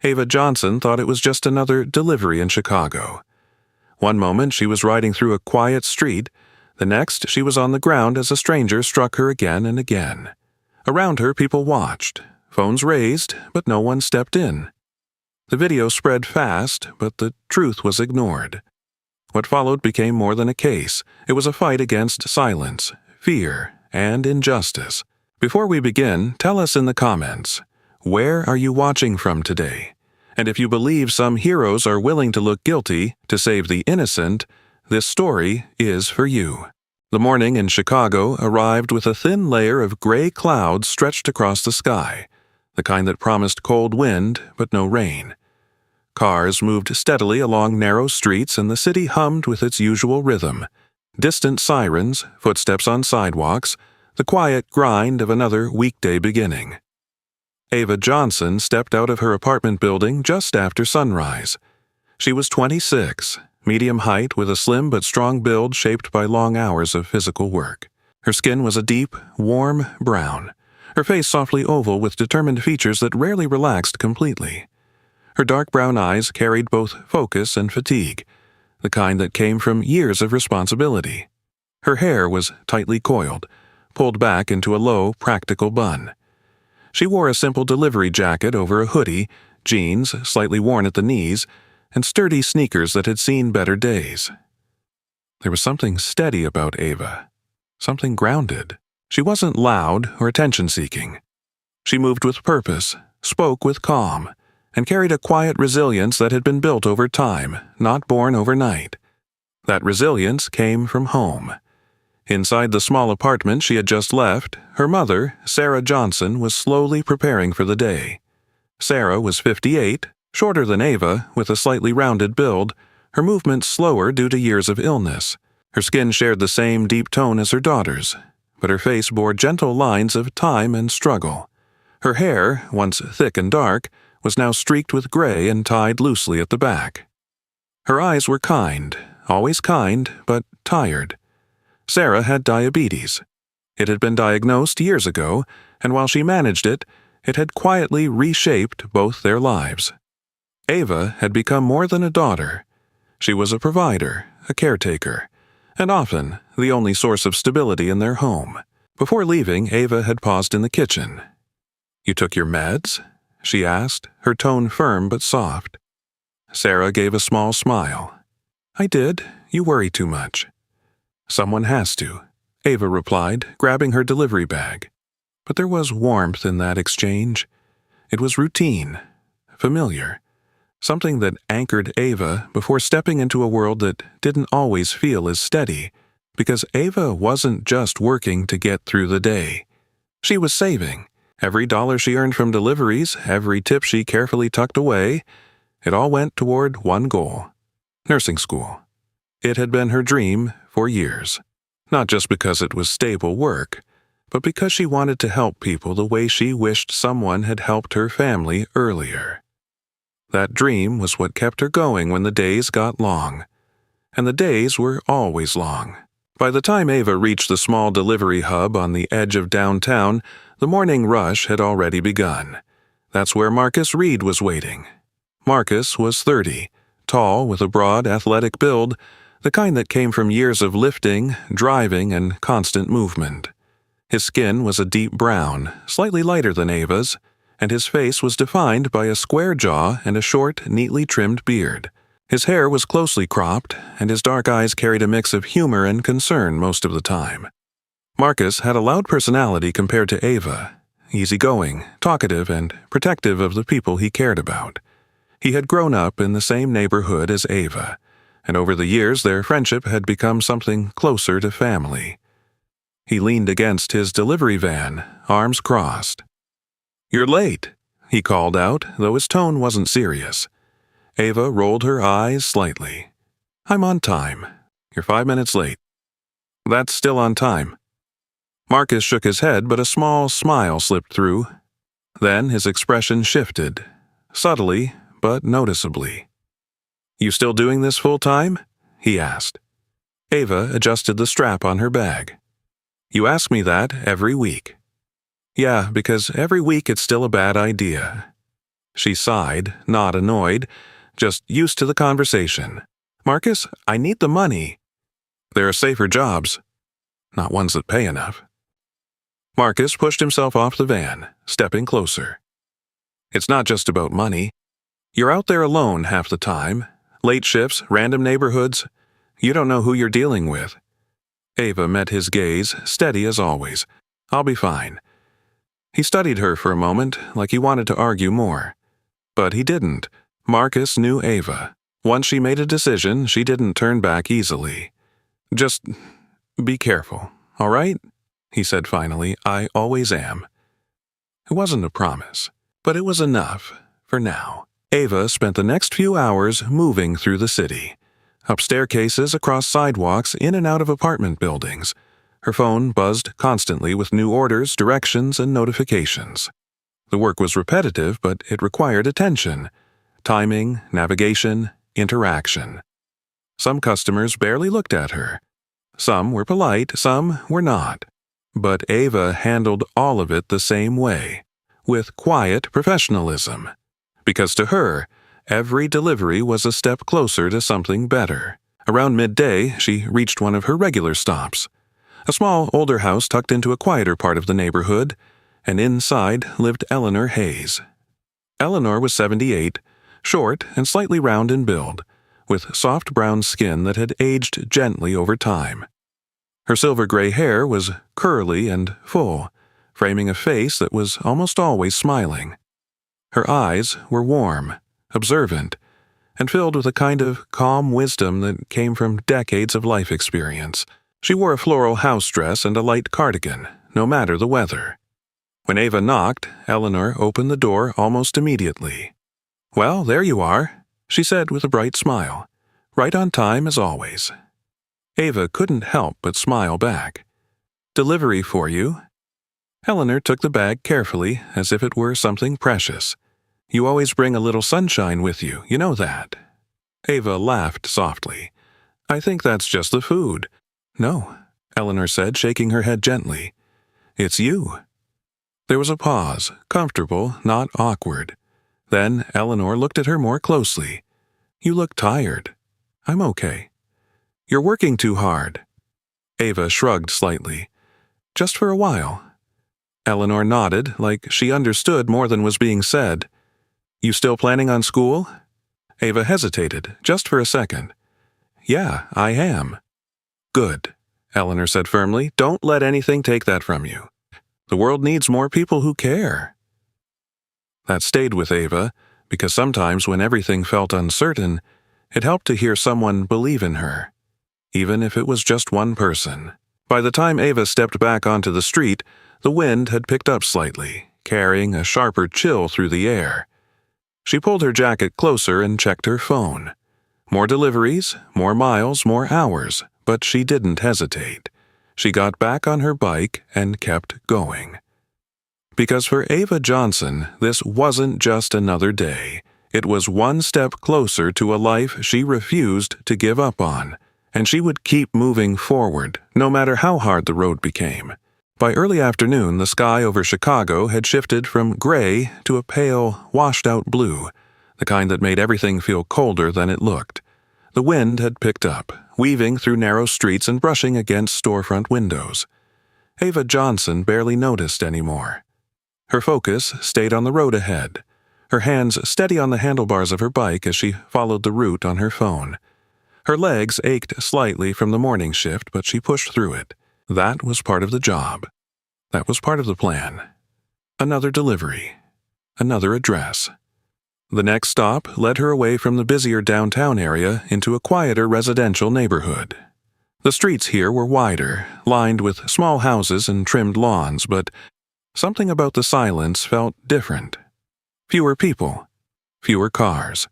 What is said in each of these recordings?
Ava Johnson thought it was just another delivery in Chicago. One moment she was riding through a quiet street, the next she was on the ground as a stranger struck her again and again. Around her people watched, phones raised, but no one stepped in. The video spread fast, but the truth was ignored. What followed became more than a case. It was a fight against silence, fear, and injustice. Before we begin, tell us in the comments, where are you watching from today? And if you believe some heroes are willing to look guilty to save the innocent, this story is for you. The morning in Chicago arrived with a thin layer of gray clouds stretched across the sky, the kind that promised cold wind but no rain. Cars moved steadily along narrow streets and the city hummed with its usual rhythm. Distant sirens, footsteps on sidewalks, the quiet grind of another weekday beginning. Ava Johnson stepped out of her apartment building just after sunrise. She was 26, medium height with a slim but strong build shaped by long hours of physical work. Her skin was a deep, warm brown, her face softly oval with determined features that rarely relaxed completely. Her dark brown eyes carried both focus and fatigue, the kind that came from years of responsibility. Her hair was tightly coiled, pulled back into a low, practical bun. She wore a simple delivery jacket over a hoodie, jeans slightly worn at the knees, and sturdy sneakers that had seen better days. There was something steady about Ava, something grounded. She wasn't loud or attention-seeking. She moved with purpose, spoke with calm, and carried a quiet resilience that had been built over time, not born overnight. That resilience came from home. Inside the small apartment she had just left, her mother, Sarah Johnson, was slowly preparing for the day. Sarah was 58, shorter than Ava, with a slightly rounded build, her movements slower due to years of illness. Her skin shared the same deep tone as her daughter's, but her face bore gentle lines of time and struggle. Her hair, once thick and dark, was now streaked with gray and tied loosely at the back. Her eyes were kind, always kind, but tired. Sarah had diabetes. It had been diagnosed years ago, and while she managed it, it had quietly reshaped both their lives. Ava had become more than a daughter. She was a provider, a caretaker, and often the only source of stability in their home. Before leaving, Ava had paused in the kitchen. "You took your meds?" she asked, her tone firm but soft. Sarah gave a small smile. "I did. You worry too much." "Someone has to," Ava replied, grabbing her delivery bag. But there was warmth in that exchange. It was routine, familiar, something that anchored Ava before stepping into a world that didn't always feel as steady, because Ava wasn't just working to get through the day. She was saving. Every dollar she earned from deliveries, every tip she carefully tucked away, it all went toward one goal: nursing school. It had been her dream for years, not just because it was stable work, but because she wanted to help people the way she wished someone had helped her family earlier. That dream was what kept her going when the days got long. And the days were always long. By the time Ava reached the small delivery hub on the edge of downtown, the morning rush had already begun. That's where Marcus Reed was waiting. Marcus was 30, tall with a broad, athletic build, the kind that came from years of lifting, driving, and constant movement. His skin was a deep brown, slightly lighter than Ava's, and his face was defined by a square jaw and a short, neatly trimmed beard. His hair was closely cropped, and his dark eyes carried a mix of humor and concern most of the time. Marcus had a loud personality compared to Ava, easygoing, talkative, and protective of the people he cared about. He had grown up in the same neighborhood as Ava, and over the years their friendship had become something closer to family. He leaned against his delivery van, arms crossed. "You're late," he called out, though his tone wasn't serious. Ava rolled her eyes slightly. "I'm on time. You're 5 minutes late." "That's still on time." Marcus shook his head, but a small smile slipped through. Then his expression shifted, subtly but noticeably. "You still doing this full-time?" he asked. Ava adjusted the strap on her bag. "You ask me that every week." "Yeah, because every week it's still a bad idea." She sighed, not annoyed, just used to the conversation. "Marcus, I need the money." "There are safer jobs, not ones that pay enough." Marcus pushed himself off the van, stepping closer. "It's not just about money. You're out there alone half the time. Late shifts, random neighborhoods. You don't know who you're dealing with." Ava met his gaze, steady as always. "I'll be fine." He studied her for a moment, like he wanted to argue more. But he didn't. Marcus knew Ava. Once she made a decision, she didn't turn back easily. "Just be careful, all right?" he said finally. "I always am." It wasn't a promise, but it was enough, for now. Ava spent the next few hours moving through the city. Up staircases, across sidewalks, in and out of apartment buildings. Her phone buzzed constantly with new orders, directions, and notifications. The work was repetitive, but it required attention. Timing, navigation, interaction. Some customers barely looked at her. Some were polite, some were not. But Ava handled all of it the same way, with quiet professionalism. Because to her, every delivery was a step closer to something better. Around midday, she reached one of her regular stops. A small, older house tucked into a quieter part of the neighborhood, and inside lived Eleanor Hayes. Eleanor was 78, short and slightly round in build, with soft brown skin that had aged gently over time. Her silver-gray hair was curly and full, framing a face that was almost always smiling. Her eyes were warm, observant, and filled with a kind of calm wisdom that came from decades of life experience. She wore a floral house dress and a light cardigan, no matter the weather. When Ava knocked, Eleanor opened the door almost immediately. "Well, there you are," she said with a bright smile. "Right on time as always." Ava couldn't help but smile back. "Delivery for you." Eleanor took the bag carefully, as if it were something precious. "You always bring a little sunshine with you, you know that." Ava laughed softly. "I think that's just the food." "No," Eleanor said, shaking her head gently. "It's you." There was a pause, comfortable, not awkward. Then Eleanor looked at her more closely. "You look tired." "I'm okay." "You're working too hard." Ava shrugged slightly. "Just for a while." Eleanor nodded, like she understood more than was being said. "You still planning on school?" Ava hesitated, just for a second. "Yeah, I am." "Good," Eleanor said firmly. "Don't let anything take that from you. The world needs more people who care." That stayed with Ava, because sometimes when everything felt uncertain, it helped to hear someone believe in her, even if it was just one person. By the time Ava stepped back onto the street, the wind had picked up slightly, carrying a sharper chill through the air. She pulled her jacket closer and checked her phone. More deliveries, more miles, more hours, but she didn't hesitate. She got back on her bike and kept going. Because for Ava Johnson, this wasn't just another day. It was one step closer to a life she refused to give up on, and she would keep moving forward, no matter how hard the road became. By early afternoon, the sky over Chicago had shifted from gray to a pale, washed-out blue, the kind that made everything feel colder than it looked. The wind had picked up, weaving through narrow streets and brushing against storefront windows. Ava Johnson barely noticed anymore. Her focus stayed on the road ahead, her hands steady on the handlebars of her bike as she followed the route on her phone. Her legs ached slightly from the morning shift, but she pushed through it. That was part of the job. That was part of the plan. Another delivery. Another address. The next stop led her away from the busier downtown area into a quieter residential neighborhood. The streets here were wider, lined with small houses and trimmed lawns, but something about the silence felt different. Fewer people. Fewer cars.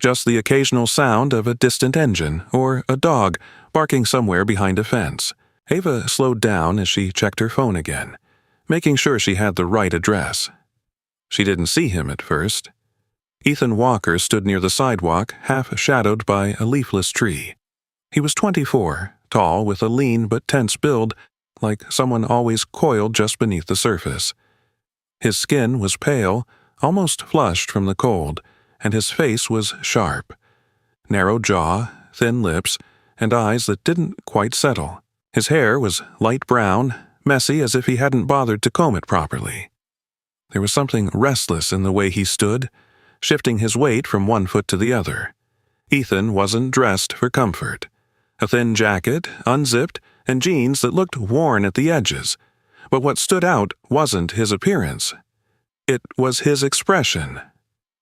Just the occasional sound of a distant engine or a dog barking somewhere behind a fence. Ava slowed down as she checked her phone again, making sure she had the right address. She didn't see him at first. Ethan Walker stood near the sidewalk, half shadowed by a leafless tree. He was 24, tall with a lean but tense build, like someone always coiled just beneath the surface. His skin was pale, almost flushed from the cold, and his face was sharp. Narrow jaw, thin lips, and eyes that didn't quite settle. His hair was light brown, messy as if he hadn't bothered to comb it properly. There was something restless in the way he stood, shifting his weight from one foot to the other. Ethan wasn't dressed for comfort. A thin jacket, unzipped, and jeans that looked worn at the edges. But what stood out wasn't his appearance. It was his expression.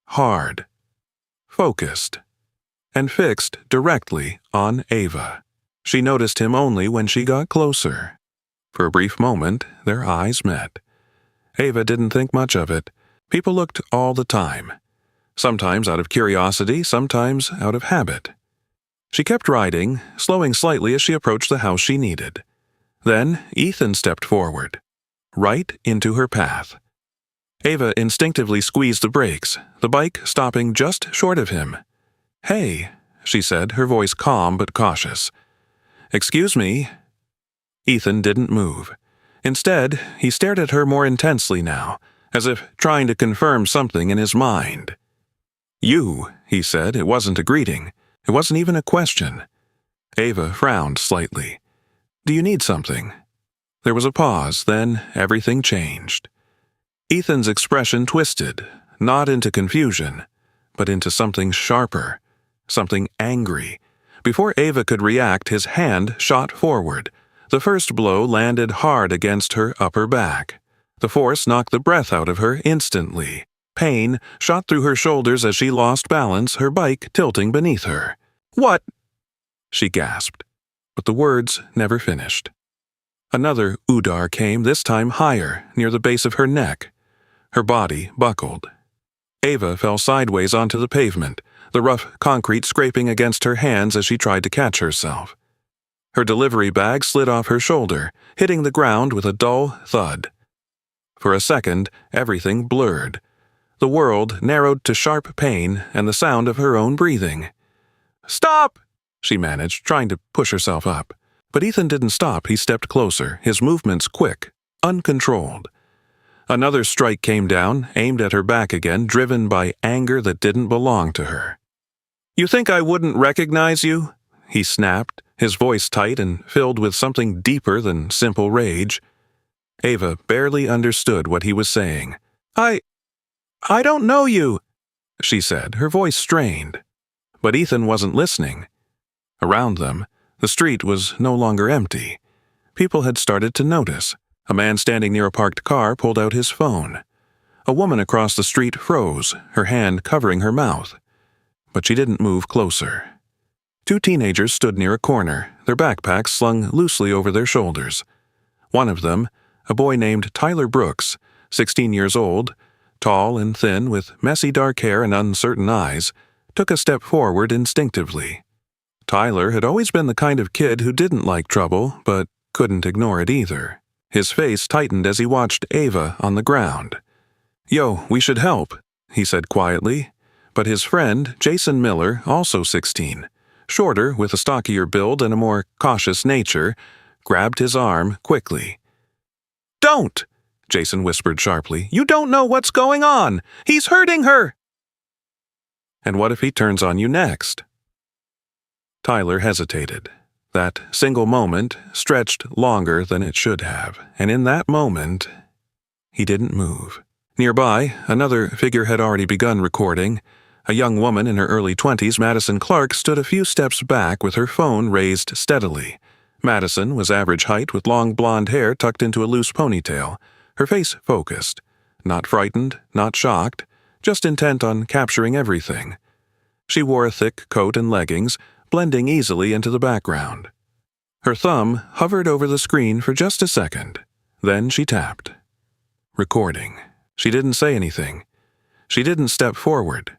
Hard, focused, and fixed directly on Ava. She noticed him only when she got closer. For a brief moment, their eyes met. Ava didn't think much of it. People looked all the time. Sometimes out of curiosity, sometimes out of habit. She kept riding, slowing slightly as she approached the house she needed. Then Ethan stepped forward, right into her path. Ava instinctively squeezed the brakes, the bike stopping just short of him. "Hey," she said, her voice calm but cautious. "Excuse me." Ethan didn't move. Instead, he stared at her more intensely now, as if trying to confirm something in his mind. "You," he said. It wasn't a greeting. It wasn't even a question. Ava frowned slightly. "Do you need something?" There was a pause, then everything changed. Ethan's expression twisted, not into confusion, but into something sharper, something angry. Before Ava could react, his hand shot forward. The first blow landed hard against her upper back. The force knocked the breath out of her instantly. Pain shot through her shoulders as she lost balance, her bike tilting beneath her. "What?" she gasped, but the words never finished. Another udar came, this time higher, near the base of her neck. Her body buckled. Ava fell sideways onto the pavement, the rough concrete scraping against her hands as she tried to catch herself. Her delivery bag slid off her shoulder, hitting the ground with a dull thud. For a second, everything blurred. The world narrowed to sharp pain and the sound of her own breathing. "Stop!" she managed, trying to push herself up. But Ethan didn't stop. He stepped closer, his movements quick, uncontrolled. Another strike came down, aimed at her back again, driven by anger that didn't belong to her. "You think I wouldn't recognize you?" he snapped, his voice tight and filled with something deeper than simple rage. Ava barely understood what he was saying. I don't know you," she said, her voice strained. But Ethan wasn't listening. Around them, the street was no longer empty. People had started to notice. A man standing near a parked car pulled out his phone. A woman across the street froze, her hand covering her mouth. But she didn't move closer. Two teenagers stood near a corner, their backpacks slung loosely over their shoulders. One of them, a boy named Tyler Brooks, 16 years old, tall and thin with messy dark hair and uncertain eyes, took a step forward instinctively. Tyler had always been the kind of kid who didn't like trouble, but couldn't ignore it either. His face tightened as he watched Ava on the ground. "Yo, we should help," he said quietly. But his friend, Jason Miller, also 16, shorter with a stockier build and a more cautious nature, grabbed his arm quickly. "Don't!" Jason whispered sharply. "You don't know what's going on! He's hurting her!" "And what if he turns on you next?" Tyler hesitated. That single moment stretched longer than it should have, and in that moment, he didn't move. Nearby, another figure had already begun recording. A young woman in her early 20s, Madison Clark, stood a few steps back with her phone raised steadily. Madison was average height with long blonde hair tucked into a loose ponytail, her face focused, not frightened, not shocked, just intent on capturing everything. She wore a thick coat and leggings, blending easily into the background. Her thumb hovered over the screen for just a second. Then she tapped. Recording. She didn't say anything. She didn't step forward.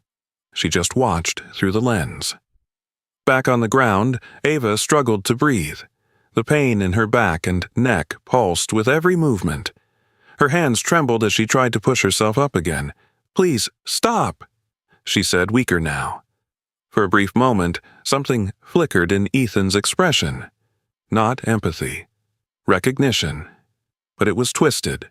She just watched through the lens. Back on the ground, Ava struggled to breathe. The pain in her back and neck pulsed with every movement. Her hands trembled as she tried to push herself up again. "Please, stop," she said, weaker now. For a brief moment, something flickered in Ethan's expression. Not empathy. Recognition. But it was twisted.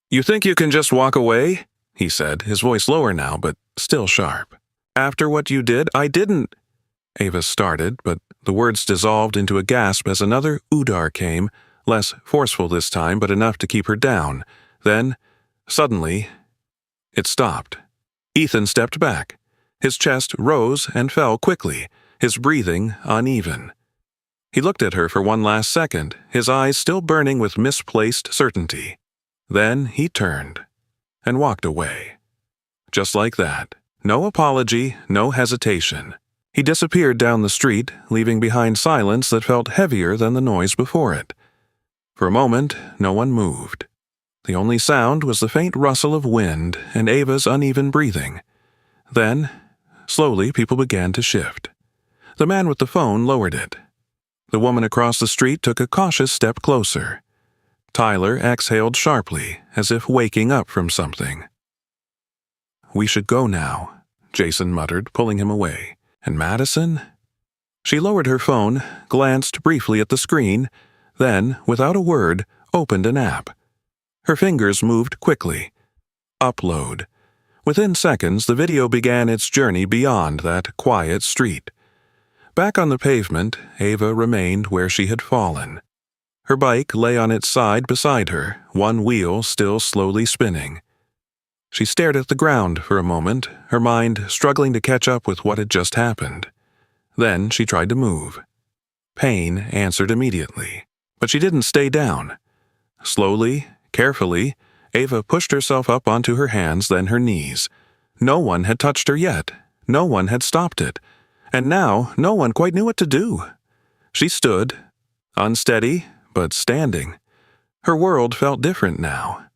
"You think you can just walk away?" he said, his voice lower now, but still sharp. After what you did, I didn't. Ava started, but the words dissolved into a gasp as another Udar came, less forceful this time, but enough to keep her down. Then, suddenly, it stopped. Ethan stepped back. His chest rose and fell quickly, his breathing uneven. He looked at her for one last second, his eyes still burning with misplaced certainty. Then he turned and walked away. Just like that. No apology, no hesitation. He disappeared down the street, leaving behind silence that felt heavier than the noise before it. For a moment, no one moved. The only sound was the faint rustle of wind and Ava's uneven breathing. Then, slowly, people began to shift. The man with the phone lowered it. The woman across the street took a cautious step closer. Tyler exhaled sharply, as if waking up from something. "We should go now," Jason muttered, pulling him away. "And Madison?" She lowered her phone, glanced briefly at the screen, then, without a word, opened an app. Her fingers moved quickly. Upload. Within seconds, the video began its journey beyond that quiet street. Back on the pavement, Ava remained where she had fallen. Her bike lay on its side beside her, one wheel still slowly spinning. She stared at the ground for a moment, her mind struggling to catch up with what had just happened. Then she tried to move. Pain answered immediately, but she didn't stay down. Slowly, carefully, Ava pushed herself up onto her hands, then her knees. No one had touched her yet. No one had stopped it. And now no one quite knew what to do. She stood, unsteady, but standing. Her world felt different now.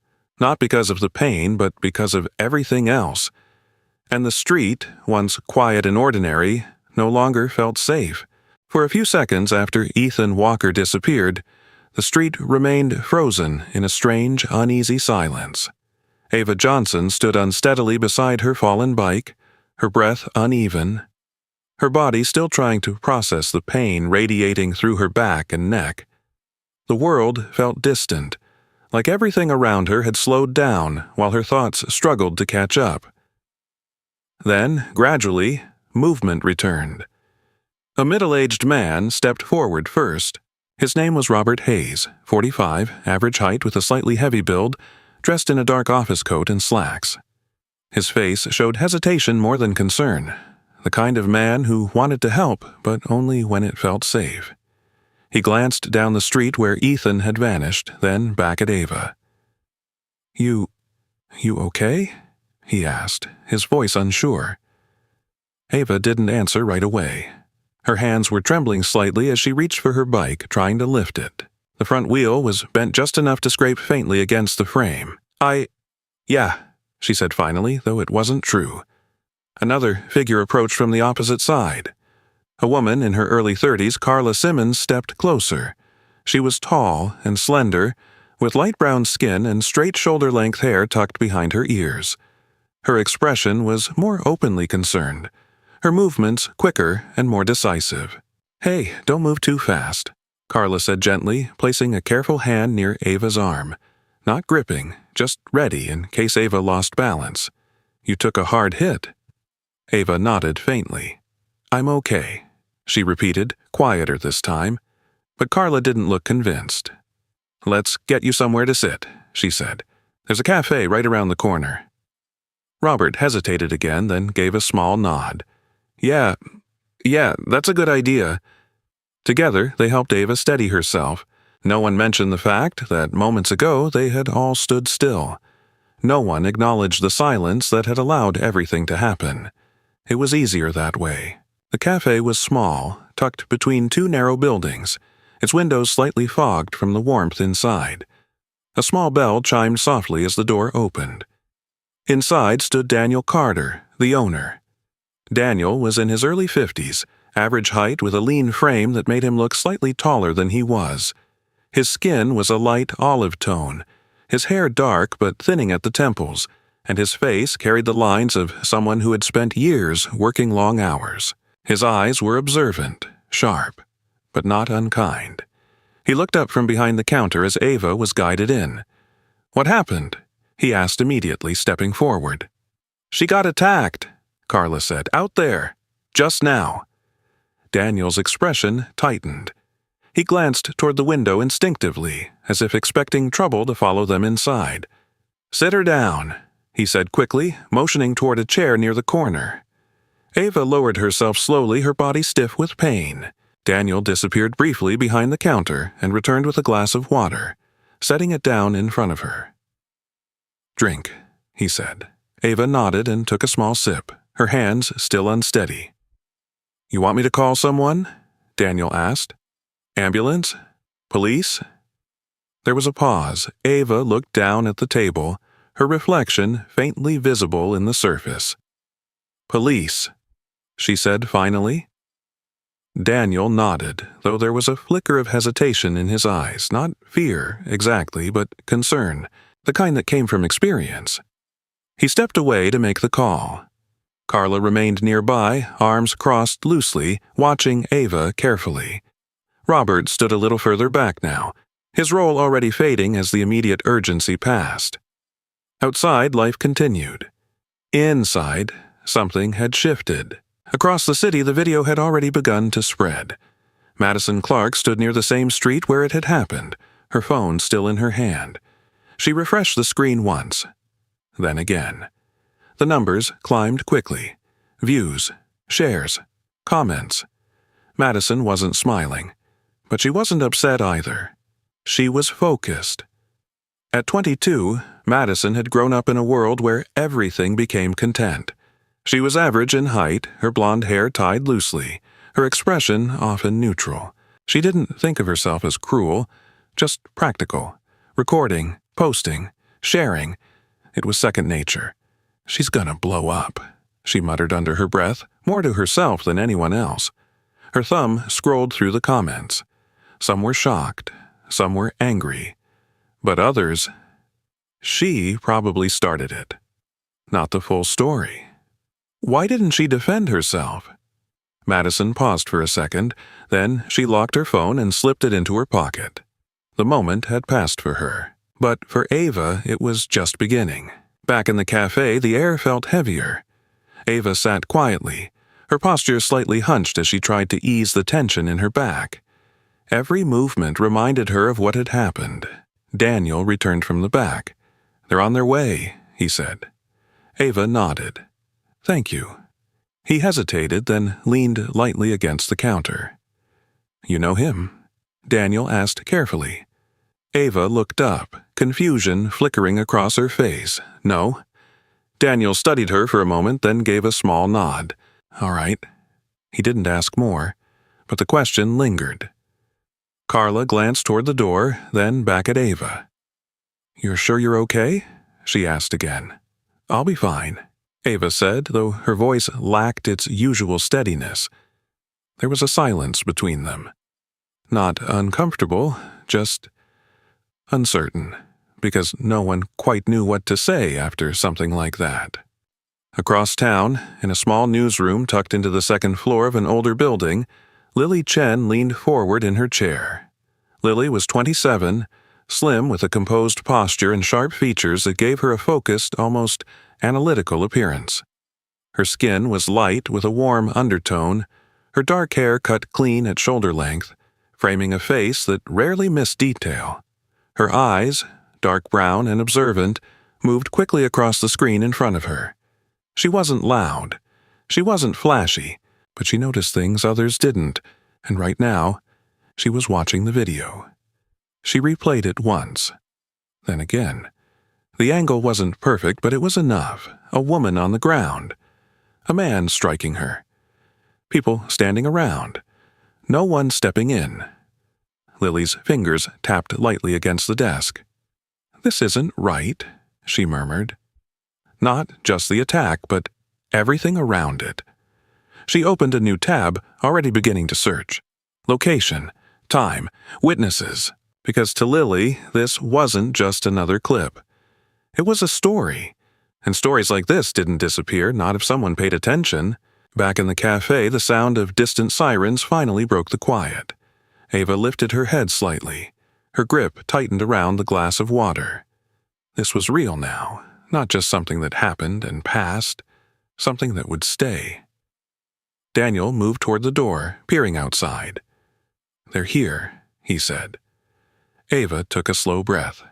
Not because of the pain, but because of everything else. And the street, once quiet and ordinary, no longer felt safe. For a few seconds after Ethan Walker disappeared, the street remained frozen in a strange, uneasy silence. Ava Johnson stood unsteadily beside her fallen bike, her breath uneven, her body still trying to process the pain radiating through her back and neck. The world felt distant, like everything around her had slowed down while her thoughts struggled to catch up. Then, gradually, movement returned. A middle-aged man stepped forward first. His name was Robert Hayes, 45, average height with a slightly heavy build, dressed in a dark office coat and slacks. His face showed hesitation more than concern, the kind of man who wanted to help, but only when it felt safe. He glanced down the street where Ethan had vanished, then back at Ava. You okay?" he asked, his voice unsure. Ava didn't answer right away. Her hands were trembling slightly as she reached for her bike, trying to lift it. The front wheel was bent just enough to scrape faintly against the frame. Yeah, she said finally, though it wasn't true. Another figure approached from the opposite side. A woman in her early 30s, Carla Simmons, stepped closer. She was tall and slender, with light brown skin and straight shoulder-length hair tucked behind her ears. Her expression was more openly concerned, her movements quicker and more decisive. "Hey, don't move too fast," Carla said gently, placing a careful hand near Ava's arm. Not gripping, just ready in case Ava lost balance. "You took a hard hit." Ava nodded faintly. "I'm okay," she repeated, quieter this time. But Carla didn't look convinced. "Let's get you somewhere to sit," she said. "There's a cafe right around the corner." Robert hesitated again, then gave a small nod. Yeah, that's a good idea." Together, they helped Ava steady herself. No one mentioned the fact that moments ago they had all stood still. No one acknowledged the silence that had allowed everything to happen. It was easier that way. The cafe was small, tucked between two narrow buildings, its windows slightly fogged from the warmth inside. A small bell chimed softly as the door opened. Inside stood Daniel Carter, the owner. Daniel was in his early 50s, average height with a lean frame that made him look slightly taller than he was. His skin was a light olive tone, his hair dark but thinning at the temples, and his face carried the lines of someone who had spent years working long hours. His eyes were observant, sharp, but not unkind. He looked up from behind the counter as Ava was guided in. "What happened?" he asked immediately, stepping forward. "She got attacked," Carla said. "Out there. Just now." Daniel's expression tightened. He glanced toward the window instinctively, as if expecting trouble to follow them inside. "Sit her down," he said quickly, motioning toward a chair near the corner. Ava lowered herself slowly, her body stiff with pain. Daniel disappeared briefly behind the counter and returned with a glass of water, setting it down in front of her. "Drink," he said. Ava nodded and took a small sip, her hands still unsteady. "You want me to call someone?" Daniel asked. "Ambulance? Police?" There was a pause. Ava looked down at the table, her reflection faintly visible in the surface. "Police," she said finally. Daniel nodded, though there was a flicker of hesitation in his eyes, not fear exactly, but concern, the kind that came from experience. He stepped away to make the call. Carla remained nearby, arms crossed loosely, watching Ava carefully. Robert stood a little further back now, his role already fading as the immediate urgency passed. Outside, life continued. Inside, something had shifted. Across the city, the video had already begun to spread. Madison Clark stood near the same street where it had happened, her phone still in her hand. She refreshed the screen once, then again. The numbers climbed quickly. Views, shares, comments. Madison wasn't smiling, but she wasn't upset either. She was focused. At 22, Madison had grown up in a world where everything became content. She was average in height, her blonde hair tied loosely, her expression often neutral. She didn't think of herself as cruel, just practical. Recording, posting, sharing. It was second nature. "She's gonna blow up," she muttered under her breath, more to herself than anyone else. Her thumb scrolled through the comments. Some were shocked, some were angry. But others, she probably started it. Not the full story. Why didn't she defend herself? Madison paused for a second, then she locked her phone and slipped it into her pocket. The moment had passed for her, but for Ava it was just beginning. Back in the cafe, the air felt heavier. Ava sat quietly, her posture slightly hunched as she tried to ease the tension in her back. Every movement reminded her of what had happened. Daniel returned from the back. "They're on their way," he said. Ava nodded. "Thank you." He hesitated, then leaned lightly against the counter. "You know him?" Daniel asked carefully. Ava looked up, confusion flickering across her face. "No." Daniel studied her for a moment, then gave a small nod. "All right." He didn't ask more, but the question lingered. Carla glanced toward the door, then back at Ava. "You're sure you're okay?" she asked again. "I'll be fine," Ava said, though her voice lacked its usual steadiness. There was a silence between them. Not uncomfortable, just uncertain, because no one quite knew what to say after something like that. Across town, in a small newsroom tucked into the second floor of an older building, Lily Chen leaned forward in her chair. Lily was 27, slim with a composed posture and sharp features that gave her a focused, almost analytical appearance. Her skin was light with a warm undertone, her dark hair cut clean at shoulder length, framing a face that rarely missed detail. Her eyes, dark brown and observant, moved quickly across the screen in front of her. She wasn't loud. She wasn't flashy, but she noticed things others didn't, and right now, she was watching the video. She replayed it once, then again. The angle wasn't perfect, but it was enough. A woman on the ground. A man striking her. People standing around. No one stepping in. Lily's fingers tapped lightly against the desk. "This isn't right," she murmured. Not just the attack, but everything around it. She opened a new tab, already beginning to search. Location, time, witnesses. Because to Lily, this wasn't just another clip. It was a story. And stories like this didn't disappear, not if someone paid attention. Back in the cafe, the sound of distant sirens finally broke the quiet. Ava lifted her head slightly. Her grip tightened around the glass of water. This was real now, not just something that happened and passed, something that would stay. Daniel moved toward the door, peering outside. "They're here," he said. Ava took a slow breath.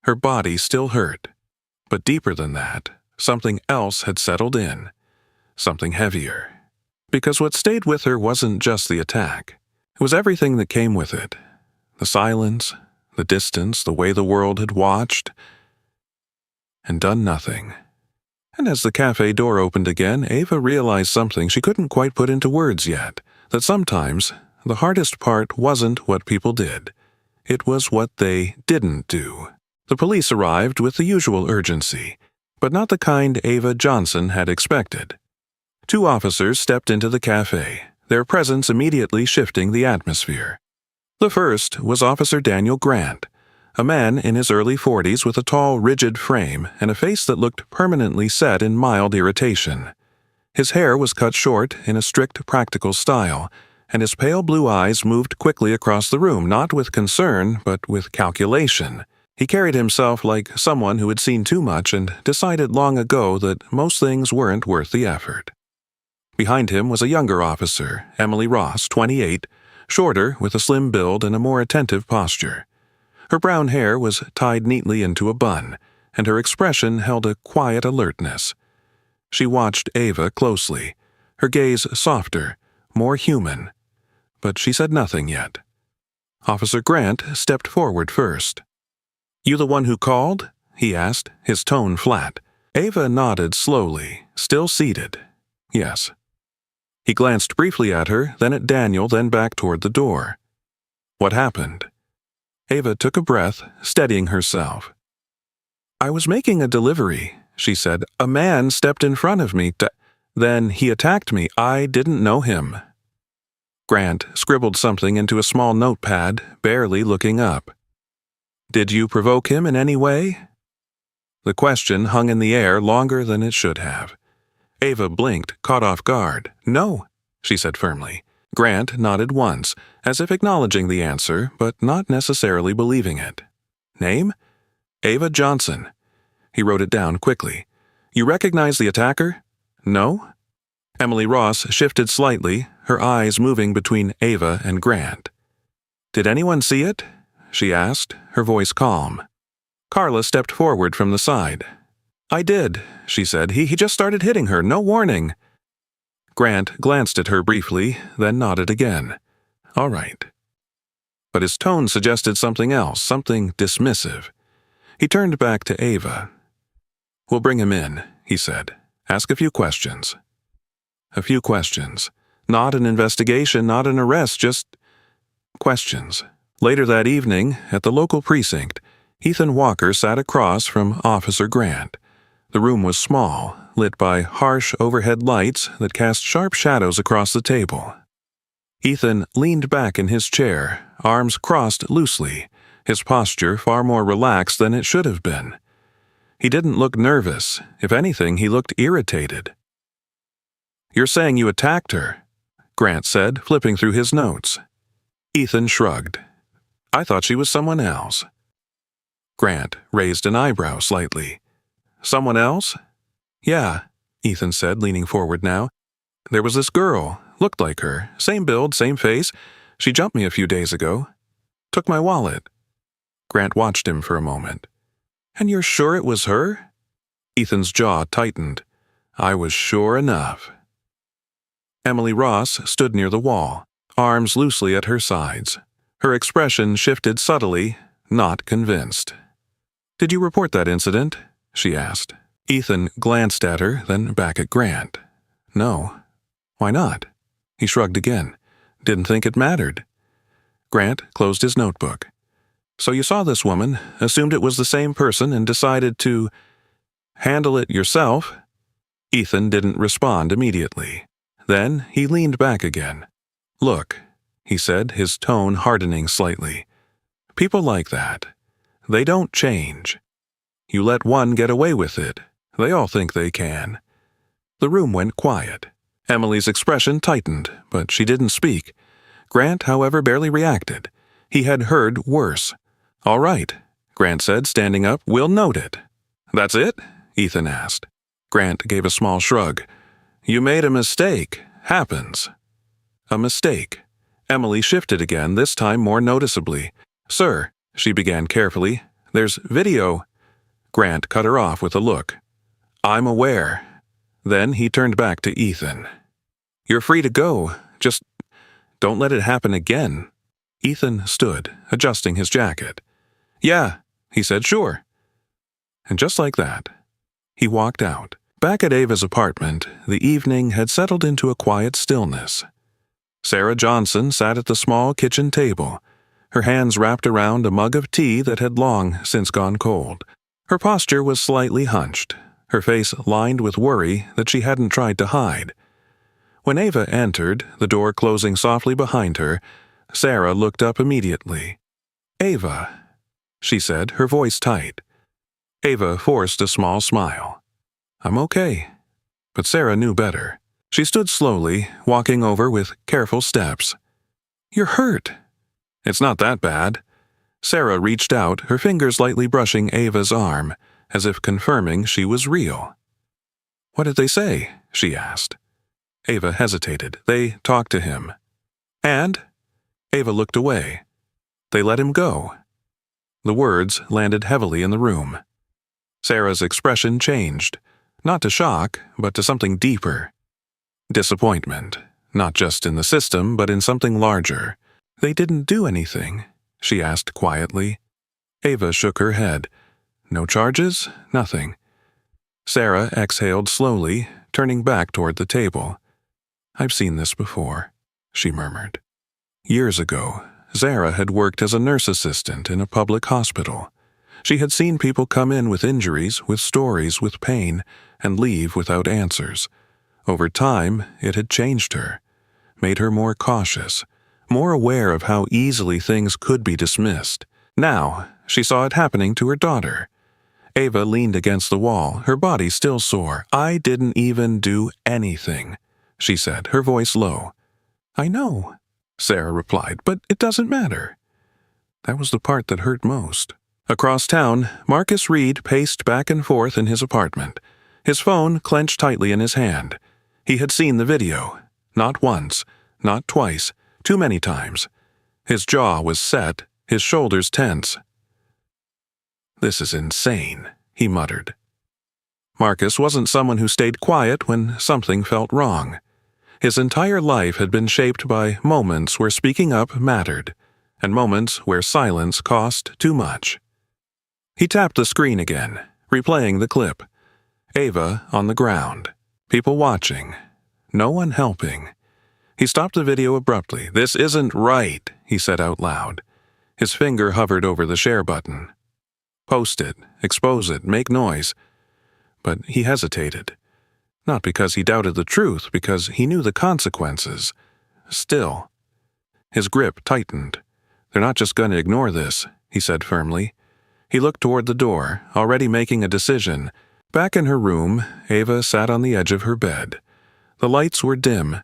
Her body still hurt, but deeper than that, something else had settled in, something heavier. Because what stayed with her wasn't just the attack. It was everything that came with it. The silence, the distance, the way the world had watched and done nothing. And as the cafe door opened again, Ava realized something she couldn't quite put into words yet, that sometimes the hardest part wasn't what people did. It was what they didn't do. The police arrived with the usual urgency, but not the kind Ava Johnson had expected. 2 officers stepped into the cafe, their presence immediately shifting the atmosphere. The first was Officer Daniel Grant, a man in his early 40s with a tall, rigid frame and a face that looked permanently set in mild irritation. His hair was cut short in a strict, practical style, and his pale blue eyes moved quickly across the room, not with concern, but with calculation. He carried himself like someone who had seen too much and decided long ago that most things weren't worth the effort. Behind him was a younger officer, Emily Ross, 28, shorter, with a slim build and a more attentive posture. Her brown hair was tied neatly into a bun, and her expression held a quiet alertness. She watched Ava closely, her gaze softer, more human, but she said nothing yet. Officer Grant stepped forward first. "You the one who called?" he asked, his tone flat. Ava nodded slowly, still seated. "Yes." He glanced briefly at her, then at Daniel, then back toward the door. "What happened?" Ava took a breath, steadying herself. "I was making a delivery," she said. "A man stepped in front of me. Then he attacked me. I didn't know him." Grant scribbled something into a small notepad, barely looking up. "Did you provoke him in any way?" The question hung in the air longer than it should have. Ava blinked, caught off guard. "No," she said firmly. Grant nodded once, as if acknowledging the answer, but not necessarily believing it. "Name?" "Ava Johnson." He wrote it down quickly. "You recognize the attacker?" "No." Emily Ross shifted slightly, her eyes moving between Ava and Grant. "Did anyone see it?" she asked, her voice calm. Carla stepped forward from the side. "I did," she said. He just started hitting her, no warning." Grant glanced at her briefly, then nodded again. "All right." But his tone suggested something else, something dismissive. He turned back to Ava. "We'll bring him in," he said. "Ask a few questions." A few questions. Not an investigation, not an arrest, just questions. Later that evening, at the local precinct, Ethan Walker sat across from Officer Grant. The room was small, lit by harsh overhead lights that cast sharp shadows across the table. Ethan leaned back in his chair, arms crossed loosely, his posture far more relaxed than it should have been. He didn't look nervous. If anything, he looked irritated. "You're saying you attacked her?" Grant said, flipping through his notes. Ethan shrugged. "I thought she was someone else." Grant raised an eyebrow slightly. "Someone else?" "Yeah," Ethan said, leaning forward now. "There was this girl, looked like her, same build, same face. She jumped me a few days ago. Took my wallet." Grant watched him for a moment. "And you're sure it was her?" Ethan's jaw tightened. "I was sure enough." Emily Ross stood near the wall, arms loosely at her sides. Her expression shifted subtly, not convinced. "Did you report that incident?" she asked. Ethan glanced at her, then back at Grant. "No." "Why not?" He shrugged again. "Didn't think it mattered." Grant closed his notebook. "So you saw this woman, assumed it was the same person, and decided to handle it yourself?" Ethan didn't respond immediately. Then he leaned back again. "Look," he said, his tone hardening slightly. "People like that. They don't change. You let one get away with it. They all think they can." The room went quiet. Emily's expression tightened, but she didn't speak. Grant, however, barely reacted. He had heard worse. "All right," Grant said, standing up. "We'll note it." "That's it?" Ethan asked. Grant gave a small shrug. "You made a mistake. Happens." A mistake. Emily shifted again, this time more noticeably. "Sir," she began carefully, "there's video." Grant cut her off with a look. "I'm aware." Then he turned back to Ethan. "You're free to go. Just don't let it happen again." Ethan stood, adjusting his jacket. "Yeah," he said, "sure." And just like that, he walked out. Back at Ava's apartment, the evening had settled into a quiet stillness. Sarah Johnson sat at the small kitchen table, her hands wrapped around a mug of tea that had long since gone cold. Her posture was slightly hunched, her face lined with worry that she hadn't tried to hide. When Ava entered, the door closing softly behind her, Sarah looked up immediately. "Ava," she said, her voice tight. Ava forced a small smile. "I'm okay." But Sarah knew better. She stood slowly, walking over with careful steps. "You're hurt." "It's not that bad." Sarah reached out, her fingers lightly brushing Ava's arm, as if confirming she was real. "What did they say?" she asked. Ava hesitated. "They talked to him." "And?" Ava looked away. "They let him go." The words landed heavily in the room. Sarah's expression changed, not to shock, but to something deeper. Disappointment, not just in the system, but in something larger. "They didn't do anything?" she asked quietly. Ava shook her head. "No charges? Nothing." Sarah exhaled slowly, turning back toward the table. "I've seen this before," she murmured. Years ago, Zara had worked as a nurse assistant in a public hospital. She had seen people come in with injuries, with stories, with pain, and leave without answers. Over time, it had changed her, made her more cautious, more aware of how easily things could be dismissed. Now, she saw it happening to her daughter. Ava leaned against the wall, her body still sore. "I didn't even do anything," she said, her voice low. "I know," Sarah replied, "but it doesn't matter." That was the part that hurt most. Across town, Marcus Reed paced back and forth in his apartment, his phone clenched tightly in his hand. He had seen the video. Not once, not twice, too many times. His jaw was set, his shoulders tense. "This is insane," he muttered. Marcus wasn't someone who stayed quiet when something felt wrong. His entire life had been shaped by moments where speaking up mattered, and moments where silence cost too much. He tapped the screen again, replaying the clip. Ava on the ground. People watching. No one helping. He stopped the video abruptly. "This isn't right," he said out loud. His finger hovered over the share button. Post it, expose it, make noise. But he hesitated. Not because he doubted the truth, because he knew the consequences. Still. His grip tightened. "They're not just going to ignore this," he said firmly. He looked toward the door, already making a decision. Back in her room, Ava sat on the edge of her bed. The lights were dim.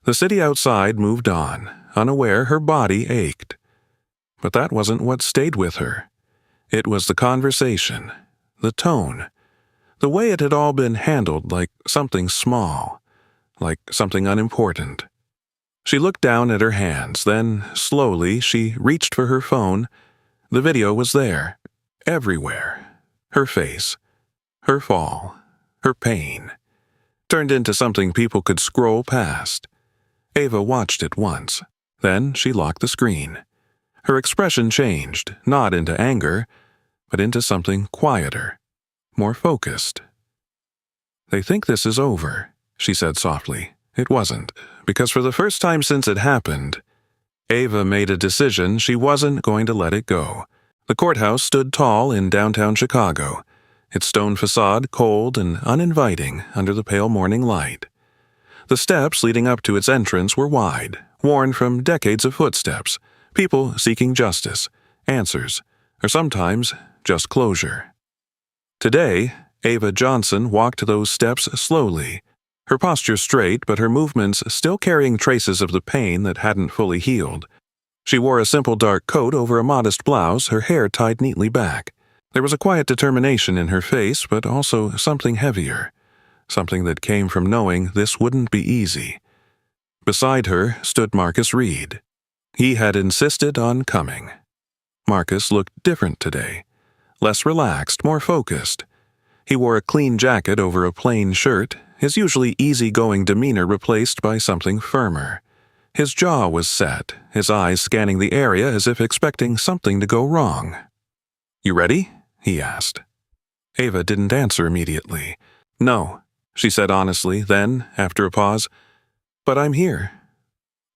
The city outside moved on, unaware her body ached. But that wasn't what stayed with her. It was the conversation, the tone, the way it had all been handled like something small, like something unimportant. She looked down at her hands, then, slowly, she reached for her phone. The video was there, everywhere. Her face, her fall, her pain, turned into something people could scroll past. Ava watched it once. Then she locked the screen. Her expression changed, not into anger, but into something quieter, more focused. "They think this is over," she said softly. It wasn't, because for the first time since it happened, Ava made a decision she wasn't going to let it go. The courthouse stood tall in downtown Chicago, its stone facade cold and uninviting under the pale morning light. The steps leading up to its entrance were wide, worn from decades of footsteps, people seeking justice, answers, or sometimes just closure. Today, Ava Johnson walked those steps slowly, her posture straight but her movements still carrying traces of the pain that hadn't fully healed. She wore a simple dark coat over a modest blouse, her hair tied neatly back. There was a quiet determination in her face, but also something heavier, something that came from knowing this wouldn't be easy. Beside her stood Marcus Reed. He had insisted on coming. Marcus looked different today, less relaxed, more focused. He wore a clean jacket over a plain shirt, his usually easygoing demeanor replaced by something firmer. His jaw was set, his eyes scanning the area as if expecting something to go wrong. "You ready?" he asked. Ava didn't answer immediately. "No," she said honestly, then, after a pause, "But I'm here."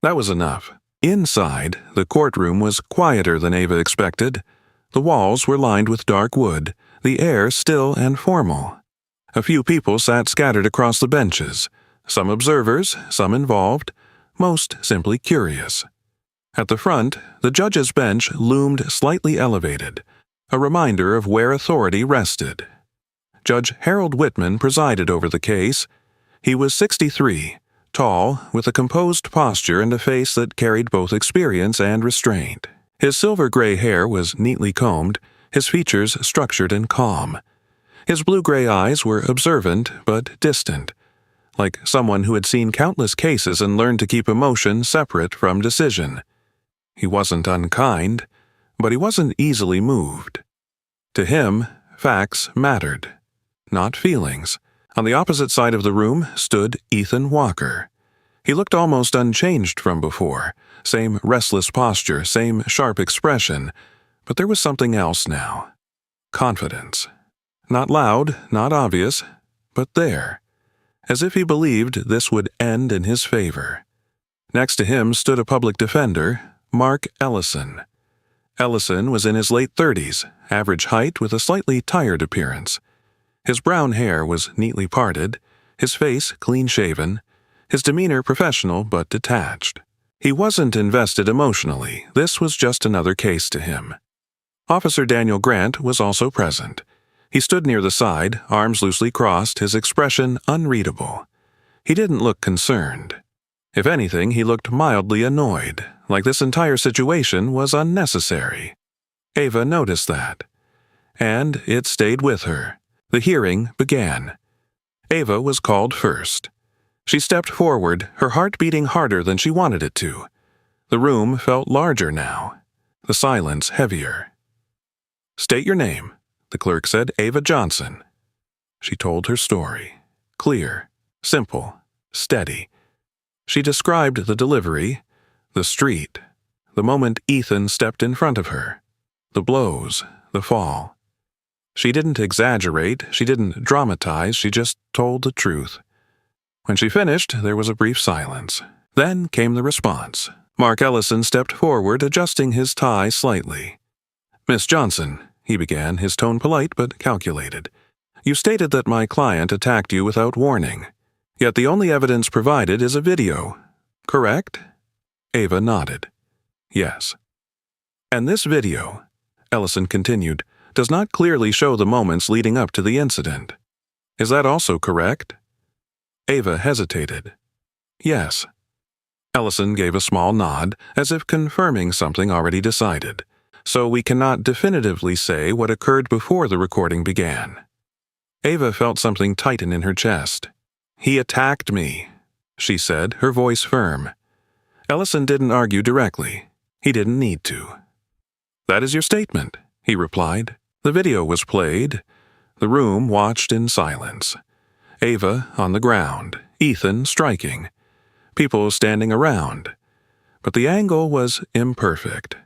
That was enough. Inside, the courtroom was quieter than Ava expected. The walls were lined with dark wood, the air still and formal. A few people sat scattered across the benches, some observers, some involved, most simply curious. At the front, the judge's bench loomed slightly elevated, a reminder of where authority rested. Judge Harold Whitman presided over the case. He was 63, tall, with a composed posture and a face that carried both experience and restraint. His silver-gray hair was neatly combed, his features structured and calm. His blue-gray eyes were observant but distant, like someone who had seen countless cases and learned to keep emotion separate from decision. He wasn't unkind, but he wasn't easily moved. To him, facts mattered, not feelings. On the opposite side of the room stood Ethan Walker. He looked almost unchanged from before, same restless posture, same sharp expression, but there was something else now. Confidence. Not loud, not obvious, but there. As if he believed this would end in his favor. Next to him stood a public defender, Mark Ellison. Ellison was in his late 30s, average height with a slightly tired appearance. His brown hair was neatly parted, his face clean-shaven, his demeanor professional but detached. He wasn't invested emotionally. This was just another case to him. Officer Daniel Grant was also present. He stood near the side, arms loosely crossed, his expression unreadable. He didn't look concerned. If anything, he looked mildly annoyed, like this entire situation was unnecessary. Ava noticed that. And it stayed with her. The hearing began. Ava was called first. She stepped forward, her heart beating harder than she wanted it to. The room felt larger now, the silence heavier. "State your name," the clerk said. "Ava Johnson." She told her story. Clear, simple, steady. She described the delivery, the street, the moment Ethan stepped in front of her, the blows, the fall. She didn't exaggerate, she didn't dramatize, she just told the truth. When she finished, there was a brief silence. Then came the response. Mark Ellison stepped forward, adjusting his tie slightly. "Miss Johnson," he began, his tone polite but calculated, "you stated that my client attacked you without warning. Yet the only evidence provided is a video. Correct?" Ava nodded. "Yes." "And this video," Ellison continued, "does not clearly show the moments leading up to the incident. Is that also correct?" Ava hesitated. "Yes." Ellison gave a small nod, as if confirming something already decided. "So we cannot definitively say what occurred before the recording began." Ava felt something tighten in her chest. "He attacked me," she said, her voice firm. Ellison didn't argue directly. He didn't need to. "That is your statement," he replied. The video was played. The room watched in silence. Ava on the ground, Ethan striking, people standing around. But the angle was imperfect.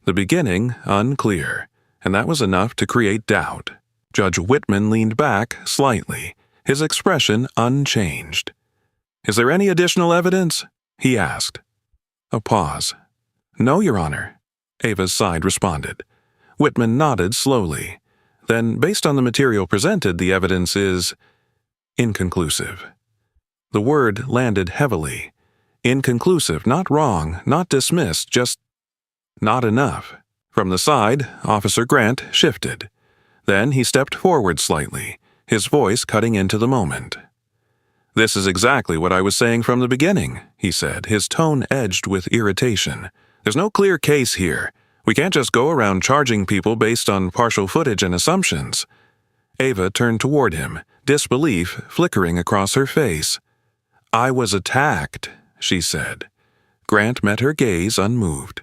The beginning unclear, and that was enough to create doubt. Judge Whitman leaned back slightly, his expression unchanged. "Is there any additional evidence?" he asked. A pause. "No, Your Honor," Ava's side responded. Whitman nodded slowly. "Then, based on the material presented, the evidence is inconclusive." The word landed heavily. Inconclusive, not wrong, not dismissed, just not enough. From the side, Officer Grant shifted. Then he stepped forward slightly, his voice cutting into the moment. "This is exactly what I was saying from the beginning," he said, his tone edged with irritation. There's no clear case here. We can't just go around charging people based on partial footage and assumptions." Ava turned toward him, disbelief flickering across her face. "I was attacked," she said. Grant met her gaze unmoved.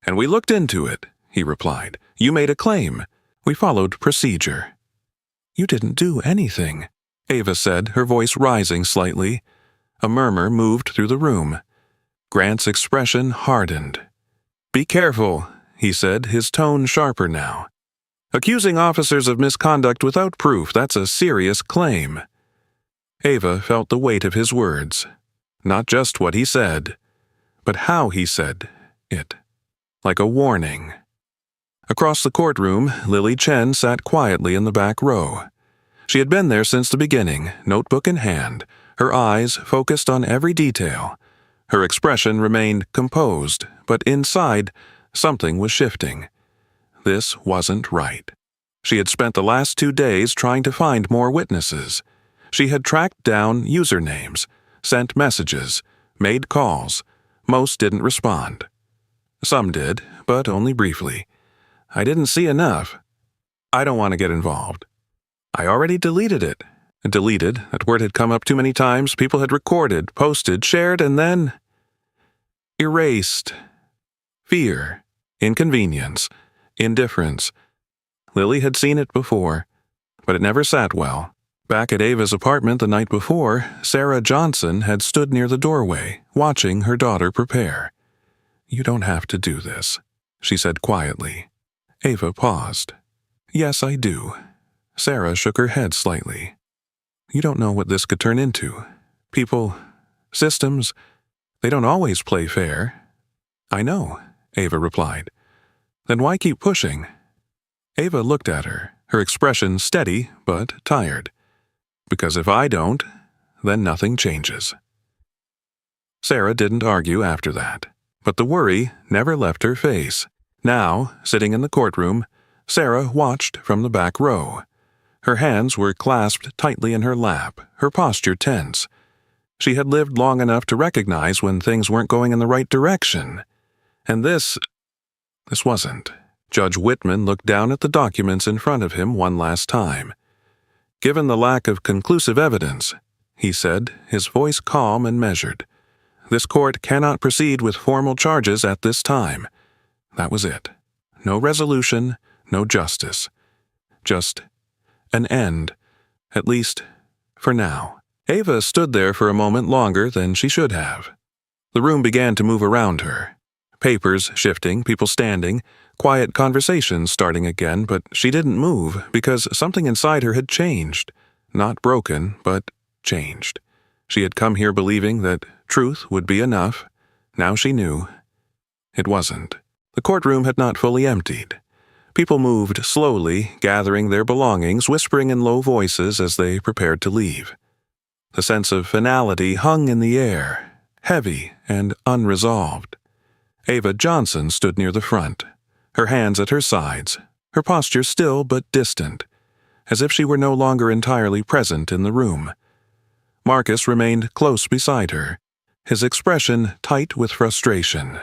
"And we looked into it," he replied. "You made a claim. We followed procedure." "You didn't do anything," Ava said, her voice rising slightly. A murmur moved through the room. Grant's expression hardened. "Be careful," he said, his tone sharper now. "Accusing officers of misconduct without proof, that's a serious claim." Ava felt the weight of his words. Not just what he said, but how he said it. Like a warning. Across the courtroom, Lily Chen sat quietly in the back row. She had been there since the beginning, notebook in hand, her eyes focused on every detail. Her expression remained composed, but inside, something was shifting. This wasn't right. She had spent the last 2 days trying to find more witnesses. She had tracked down usernames, sent messages, made calls. Most didn't respond. Some did, but only briefly. "I didn't see enough. I don't want to get involved. I already deleted it." Deleted, that word had come up too many times. People had recorded, posted, shared, and then erased. Fear, inconvenience, indifference. Lily had seen it before, but it never sat well. Back at Ava's apartment the night before, Sarah Johnson had stood near the doorway, watching her daughter prepare. "You don't have to do this," she said quietly. Ava paused. "Yes, I do." Sarah shook her head slightly. "You don't know what this could turn into. People, systems, they don't always play fair." "I know," Ava replied. "Then why keep pushing?" Ava looked at her, her expression steady but tired. "Because if I don't, then nothing changes." Sarah didn't argue after that, but the worry never left her face. Now, sitting in the courtroom, Sarah watched from the back row. Her hands were clasped tightly in her lap, her posture tense. She had lived long enough to recognize when things weren't going in the right direction. And this wasn't. Judge Whitman looked down at the documents in front of him one last time. "Given the lack of conclusive evidence," he said, his voice calm and measured, "this court cannot proceed with formal charges at this time." That was it. No resolution, no justice. Just an end, at least for now. Ava stood there for a moment longer than she should have. The room began to move around her. Papers shifting, people standing, quiet conversations starting again, but she didn't move because something inside her had changed. Not broken, but changed. She had come here believing that truth would be enough. Now she knew it wasn't. The courtroom had not fully emptied. People moved slowly, gathering their belongings, whispering in low voices as they prepared to leave. The sense of finality hung in the air, heavy and unresolved. Ava Johnson stood near the front, her hands at her sides, her posture still but distant, as if she were no longer entirely present in the room. Marcus remained close beside her, his expression tight with frustration.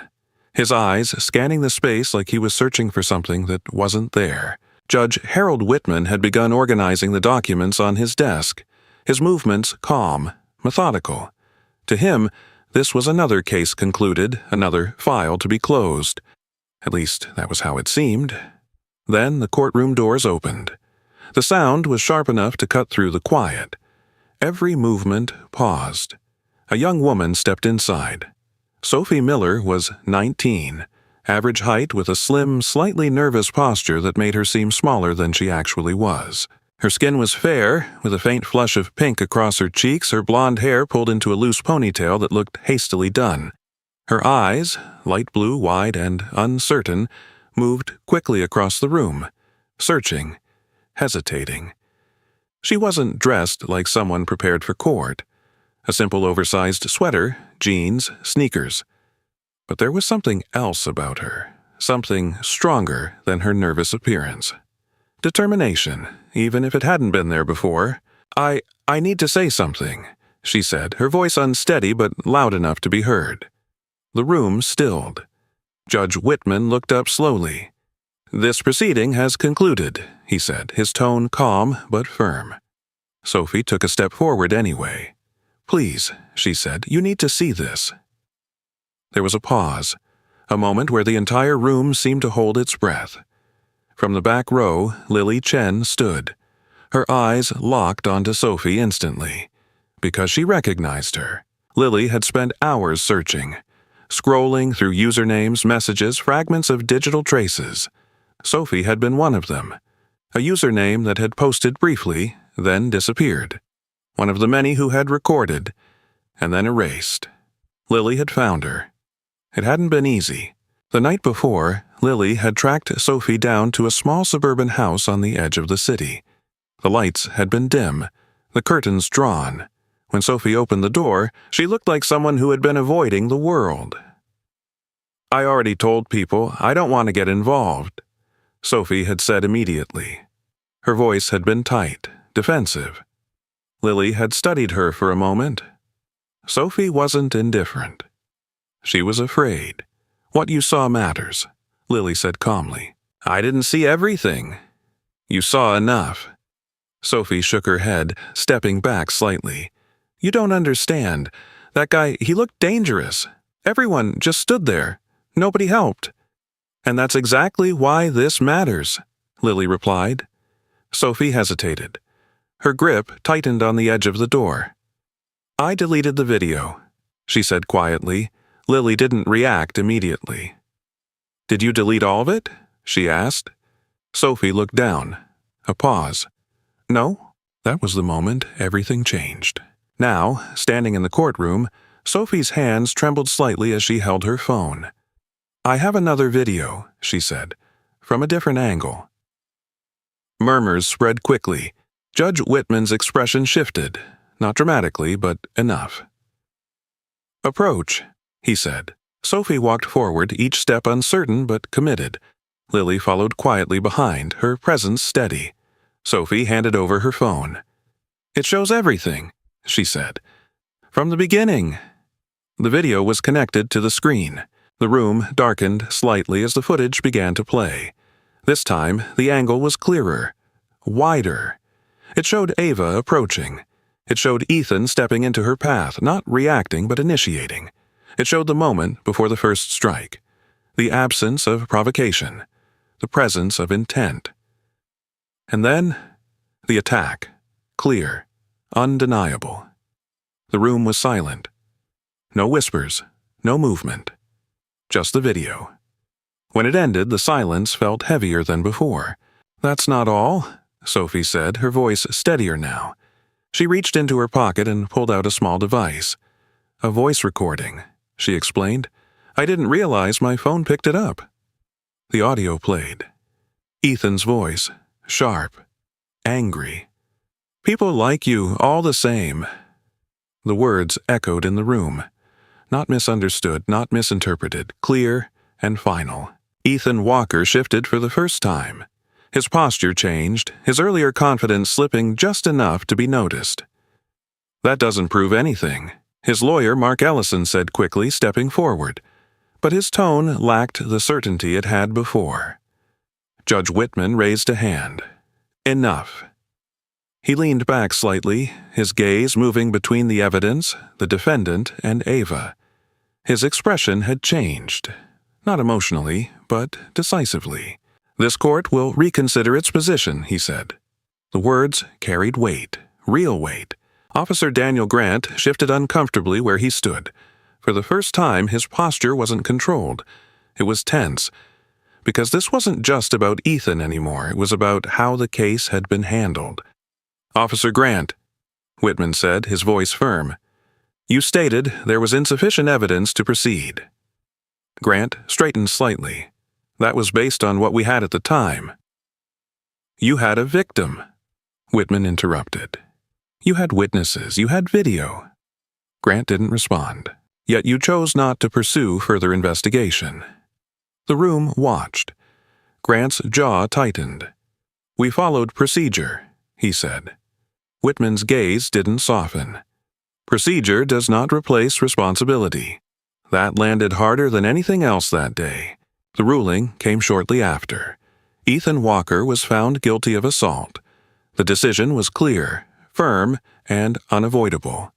His eyes scanning the space like he was searching for something that wasn't there. Judge Harold Whitman had begun organizing the documents on his desk, his movements calm, methodical. To him, this was another case concluded, another file to be closed. At least, that was how it seemed. Then the courtroom doors opened. The sound was sharp enough to cut through the quiet. Every movement paused. A young woman stepped inside. Sophie Miller was 19, average height with a slim, slightly nervous posture that made her seem smaller than she actually was. Her skin was fair, with a faint flush of pink across her cheeks, her blonde hair pulled into a loose ponytail that looked hastily done. Her eyes, light blue, wide, and uncertain, moved quickly across the room, searching, hesitating. She wasn't dressed like someone prepared for court. A simple oversized sweater, jeans, sneakers. But there was something else about her, something stronger than her nervous appearance. Determination, even if it hadn't been there before. I need to say something," she said, her voice unsteady but loud enough to be heard. The room stilled. Judge Whitman looked up slowly. "This proceeding has concluded," he said, his tone calm but firm. Sophie took a step forward anyway. "Please," she said, "you need to see this." There was a pause, a moment where the entire room seemed to hold its breath. From the back row, Lily Chen stood, her eyes locked onto Sophie instantly, because she recognized her. Lily had spent hours searching, scrolling through usernames, messages, fragments of digital traces. Sophie had been one of them, a username that had posted briefly, then disappeared. One of the many who had recorded, and then erased. Lily had found her. It hadn't been easy. The night before, Lily had tracked Sophie down to a small suburban house on the edge of the city. The lights had been dim, the curtains drawn. When Sophie opened the door, she looked like someone who had been avoiding the world. "I already told people I don't want to get involved," Sophie had said immediately. Her voice had been tight, defensive. Lily had studied her for a moment. Sophie wasn't indifferent. She was afraid. "What you saw matters," Lily said calmly. "I didn't see everything." "You saw enough." Sophie shook her head, stepping back slightly. "You don't understand. That guy, he looked dangerous. Everyone just stood there. Nobody helped." "And that's exactly why this matters," Lily replied. Sophie hesitated. Her grip tightened on the edge of the door. "I deleted the video," she said quietly. Lily didn't react immediately. "Did you delete all of it?" she asked. Sophie looked down. A pause. "No." That was the moment everything changed. Now, standing in the courtroom, Sophie's hands trembled slightly as she held her phone. "I have another video," she said, "from a different angle." Murmurs spread quickly. Judge Whitman's expression shifted, not dramatically, but enough. "Approach," he said. Sophie walked forward, each step uncertain but committed. Lily followed quietly behind, her presence steady. Sophie handed over her phone. "It shows everything," she said. "From the beginning." The video was connected to the screen. The room darkened slightly as the footage began to play. This time, the angle was clearer, wider. It showed Ava approaching. It showed Ethan stepping into her path, not reacting but initiating. It showed the moment before the first strike. The absence of provocation. The presence of intent. And then, the attack. Clear. Undeniable. The room was silent. No whispers. No movement. Just the video. When it ended, the silence felt heavier than before. "That's not all," Sophie said, her voice steadier now. She reached into her pocket and pulled out a small device. "A voice recording," she explained. "I didn't realize my phone picked it up." The audio played. Ethan's voice, sharp, angry. "People like you all the same." The words echoed in the room. Not misunderstood, not misinterpreted, clear and final. Ethan Walker shifted for the first time. His posture changed, his earlier confidence slipping just enough to be noticed. "That doesn't prove anything," his lawyer Mark Ellison said quickly, stepping forward. But his tone lacked the certainty it had before. Judge Whitman raised a hand. "Enough." He leaned back slightly, his gaze moving between the evidence, the defendant, and Ava. His expression had changed. Not emotionally, but decisively. "This court will reconsider its position," he said. The words carried weight, real weight. Officer Daniel Grant shifted uncomfortably where he stood. For the first time, his posture wasn't controlled. It was tense. Because this wasn't just about Ethan anymore, it was about how the case had been handled. "Officer Grant," Whitman said, his voice firm. "You stated there was insufficient evidence to proceed." Grant straightened slightly. "That was based on what we had at the time." "You had a victim," Whitman interrupted. "You had witnesses, you had video." Grant didn't respond. "Yet you chose not to pursue further investigation." The room watched. Grant's jaw tightened. "We followed procedure," he said. Whitman's gaze didn't soften. "Procedure does not replace responsibility. That landed harder than anything else that day. The ruling came shortly after. Ethan Walker was found guilty of assault. The decision was clear, firm, and unavoidable.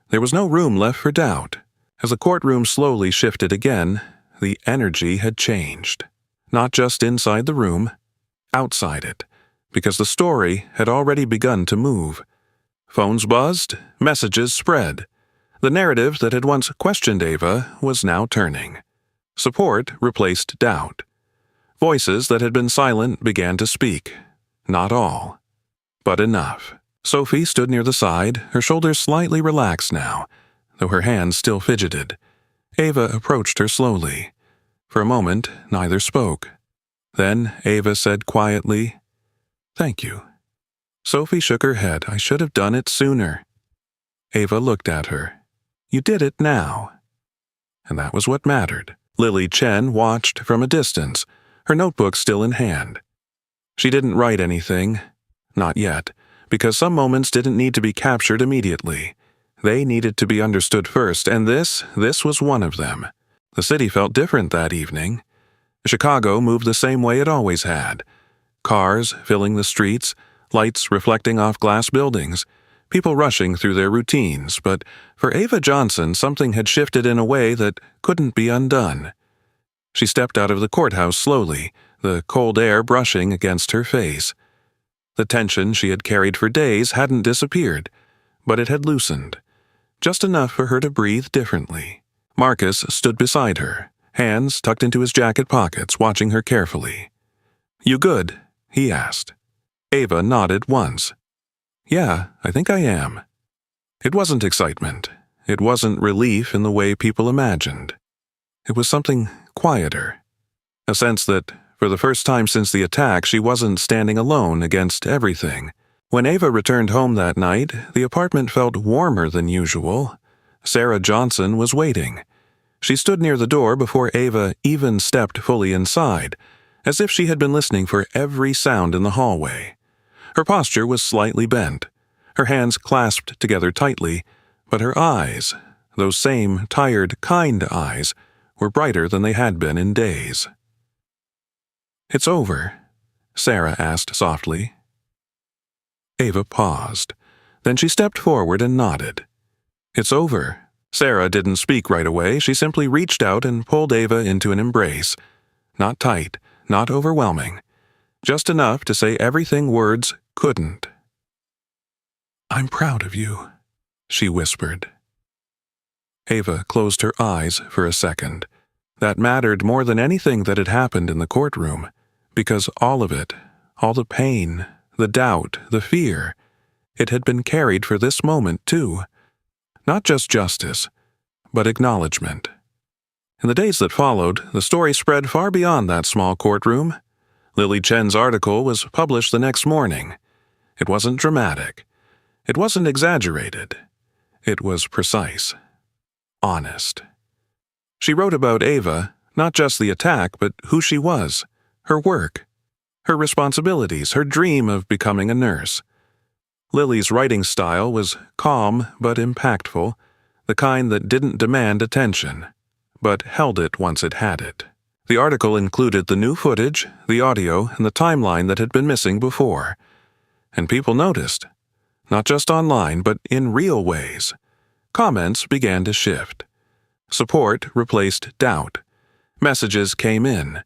There was no room left for doubt. As the courtroom slowly shifted again, the energy had changed. Not just inside the room, outside it, because the story had already begun to move. Phones buzzed, messages spread. The narrative that had once questioned Ava was now turning. Support replaced doubt. Voices that had been silent began to speak. Not all, but enough. Sophie stood near the side, her shoulders slightly relaxed now, though her hands still fidgeted. Ava approached her slowly. For a moment, neither spoke. Then Ava said quietly, "Thank you." Sophie shook her head. "I should have done it sooner." Ava looked at her. "You did it now." And that was what mattered. Lily Chen watched from a distance, her notebook still in hand. She didn't write anything. Not yet, because some moments didn't need to be captured immediately. They needed to be understood first, and this was one of them. The city felt different that evening. Chicago moved the same way it always had. Cars filling the streets, lights reflecting off glass buildings, people rushing through their routines, but for Ava Johnson something had shifted in a way that couldn't be undone. She stepped out of the courthouse slowly, the cold air brushing against her face. The tension she had carried for days hadn't disappeared, but it had loosened, just enough for her to breathe differently. Marcus stood beside her, hands tucked into his jacket pockets, watching her carefully. "You good?" he asked. Ava nodded once. "Yeah, I think I am." It wasn't excitement. It wasn't relief in the way people imagined. It was something quieter. A sense that, for the first time since the attack, she wasn't standing alone against everything. When Ava returned home that night, the apartment felt warmer than usual. Sarah Johnson was waiting. She stood near the door before Ava even stepped fully inside, as if she had been listening for every sound in the hallway. Her posture was slightly bent, her hands clasped together tightly, but her eyes, those same tired, kind eyes, were brighter than they had been in days. "It's over?" Sarah asked softly. Ava paused. Then she stepped forward and nodded. "It's over." Sarah didn't speak right away. She simply reached out and pulled Ava into an embrace. Not tight, not overwhelming. Just enough to say everything words couldn't. "I'm proud of you," she whispered. Ava closed her eyes for a second. That mattered more than anything that had happened in the courtroom, because all of it, all the pain, the doubt, the fear, it had been carried for this moment too. Not just justice, but acknowledgement. In the days that followed, the story spread far beyond that small courtroom. Lily Chen's article was published the next morning. It wasn't dramatic. It wasn't exaggerated. It was precise. Honest. She wrote about Ava, not just the attack, but who she was, her work, her responsibilities, her dream of becoming a nurse. Lily's writing style was calm but impactful, the kind that didn't demand attention, but held it once it had it. The article included the new footage, the audio, and the timeline that had been missing before. And people noticed. Not just online, but in real ways. Comments began to shift. Support replaced doubt. Messages came in.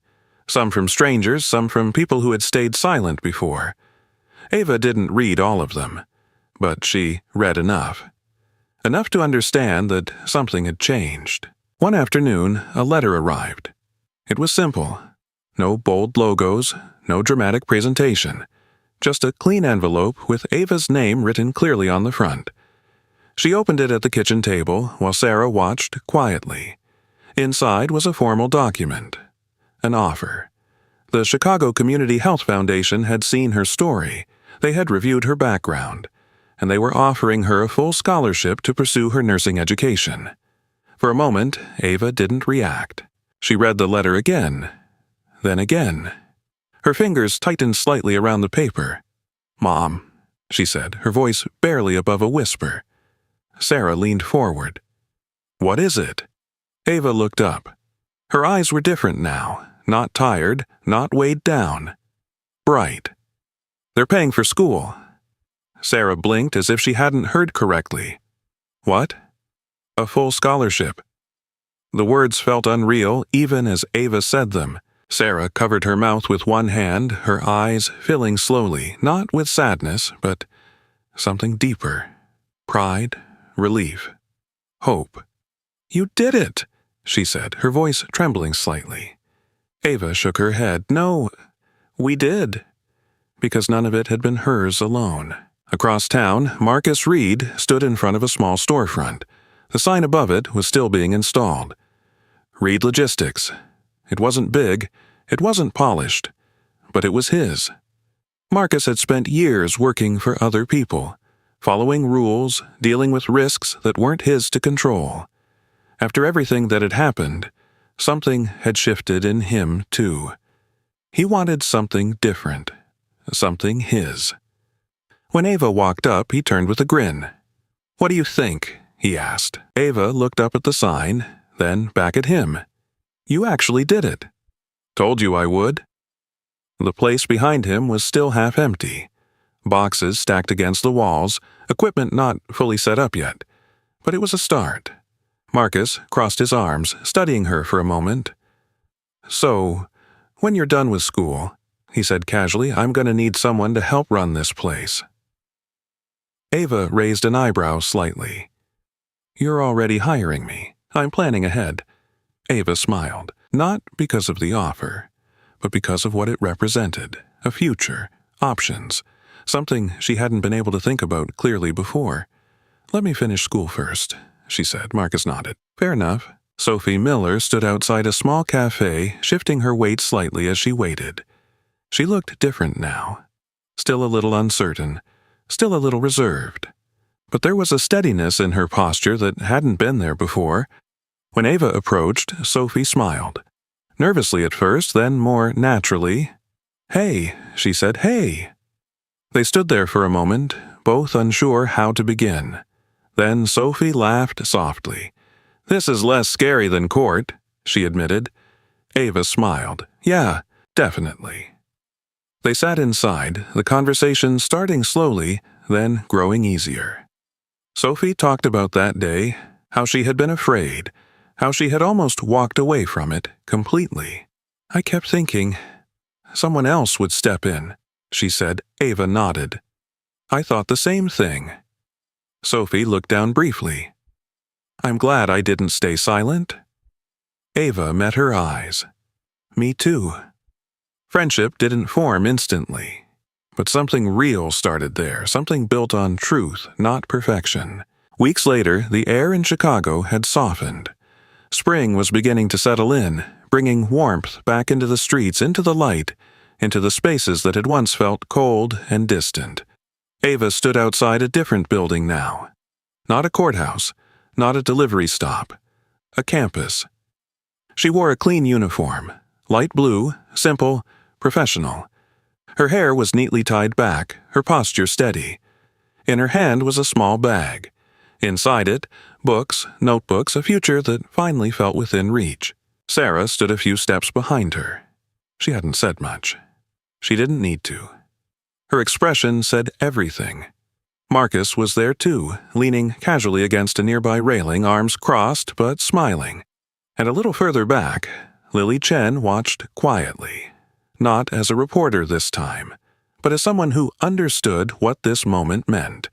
Some from strangers, some from people who had stayed silent before. Ava didn't read all of them, but she read enough. Enough to understand that something had changed. One afternoon, a letter arrived. It was simple. No bold logos, no dramatic presentation. Just a clean envelope with Ava's name written clearly on the front. She opened it at the kitchen table while Sarah watched quietly. Inside was a formal document. An offer. The Chicago Community Health Foundation had seen her story. They had reviewed her background, and they were offering her a full scholarship to pursue her nursing education. For a moment, Ava didn't react. She read the letter again, then again. Her fingers tightened slightly around the paper. "Mom," she said, her voice barely above a whisper. Sarah leaned forward. "What is it?" Ava looked up. Her eyes were different now, not tired, not weighed down. Bright. "They're paying for school." Sarah blinked as if she hadn't heard correctly. "What?" "A full scholarship." The words felt unreal even as Ava said them. Sarah covered her mouth with one hand, her eyes filling slowly, not with sadness, but something deeper. Pride, relief, hope. "You did it," she said, her voice trembling slightly. Ava shook her head. "No, we did." Because none of it had been hers alone. Across town, Marcus Reed stood in front of a small storefront. The sign above it was still being installed. Reed Logistics. It wasn't big, it wasn't polished, but it was his. Marcus had spent years working for other people, following rules, dealing with risks that weren't his to control. After everything that had happened, something had shifted in him, too. He wanted something different, something his. When Ava walked up, he turned with a grin. "What do you think?" he asked. Ava looked up at the sign, then back at him. "You actually did it." "Told you I would." The place behind him was still half empty. Boxes stacked against the walls, equipment not fully set up yet. But it was a start. Marcus crossed his arms, studying her for a moment. "So, when you're done with school," he said casually, "I'm going to need someone to help run this place." Ava raised an eyebrow slightly. "You're already hiring me. I'm planning ahead." Ava smiled, not because of the offer, but because of what it represented, a future, options, something she hadn't been able to think about clearly before. "Let me finish school first," she said. Marcus nodded. "Fair enough." Sophie Miller stood outside a small cafe, shifting her weight slightly as she waited. She looked different now. Still a little uncertain, still a little reserved. But there was a steadiness in her posture that hadn't been there before. When Ava approached, Sophie smiled. Nervously at first, then more naturally. "Hey," she said, "hey." They stood there for a moment, both unsure how to begin. Then Sophie laughed softly. "This is less scary than court," she admitted. Ava smiled. "Yeah, definitely." They sat inside, the conversation starting slowly, then growing easier. Sophie talked about that day, how she had been afraid, how she had almost walked away from it completely. "I kept thinking someone else would step in," she said. Ava nodded. "I thought the same thing." Sophie looked down briefly. "I'm glad I didn't stay silent." Ava met her eyes. "Me too." Friendship didn't form instantly, but something real started there, something built on truth, not perfection. Weeks later, the air in Chicago had softened. Spring was beginning to settle in, bringing warmth back into the streets, into the light, into the spaces that had once felt cold and distant. Ava stood outside a different building now. Not a courthouse, not a delivery stop. A campus. She wore a clean uniform, light blue, simple, professional. Her hair was neatly tied back, her posture steady. In her hand was a small bag. Inside it, books, notebooks, a future that finally felt within reach. Sarah stood a few steps behind her. She hadn't said much. She didn't need to. Her expression said everything. Marcus was there too, leaning casually against a nearby railing, arms crossed but smiling. And a little further back, Lily Chen watched quietly. Not as a reporter this time, but as someone who understood what this moment meant.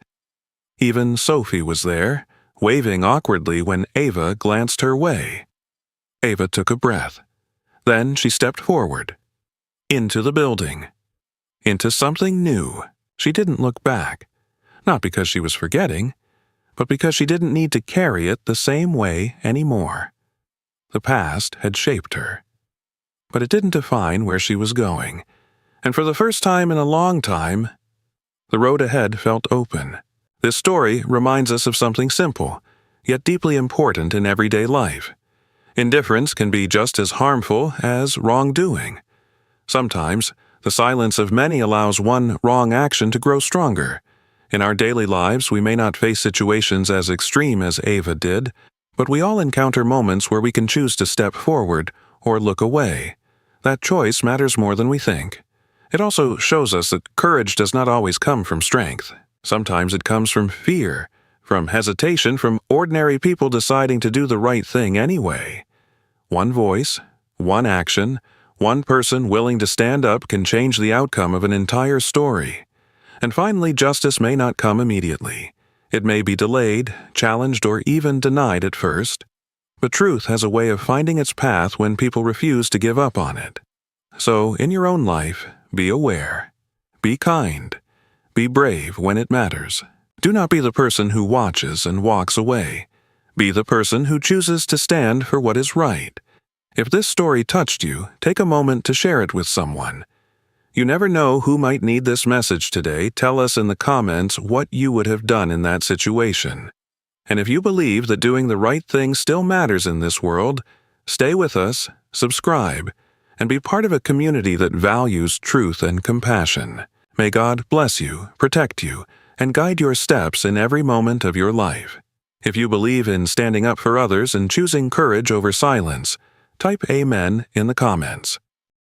Even Sophie was there, waving awkwardly when Ava glanced her way. Ava took a breath. Then she stepped forward. Into the building. Into something new. She didn't look back. Not because she was forgetting, but because she didn't need to carry it the same way anymore. The past had shaped her. But it didn't define where she was going. And for the first time in a long time, the road ahead felt open. This story reminds us of something simple, yet deeply important in everyday life. Indifference can be just as harmful as wrongdoing. Sometimes, the silence of many allows one wrong action to grow stronger. In our daily lives, we may not face situations as extreme as Ava did, But we all encounter moments where we can choose to step forward or look away. That choice matters more than we think. It also shows us that courage does not always come from strength. Sometimes it comes from fear, from hesitation, from ordinary people deciding to do the right thing anyway. One voice, one action, one person willing to stand up can change the outcome of an entire story. And finally, justice may not come immediately. It may be delayed, challenged, or even denied at first. But truth has a way of finding its path when people refuse to give up on it. So, in your own life, be aware. Be kind. Be brave when it matters. Do not be the person who watches and walks away. Be the person who chooses to stand for what is right. If this story touched you, take a moment to share it with someone. You never know who might need this message today. Tell us in the comments what you would have done in that situation. And if you believe that doing the right thing still matters in this world, stay with us, subscribe, and be part of a community that values truth and compassion. May God bless you, protect you, and guide your steps in every moment of your life. If you believe in standing up for others and choosing courage over silence, type Amen in the comments.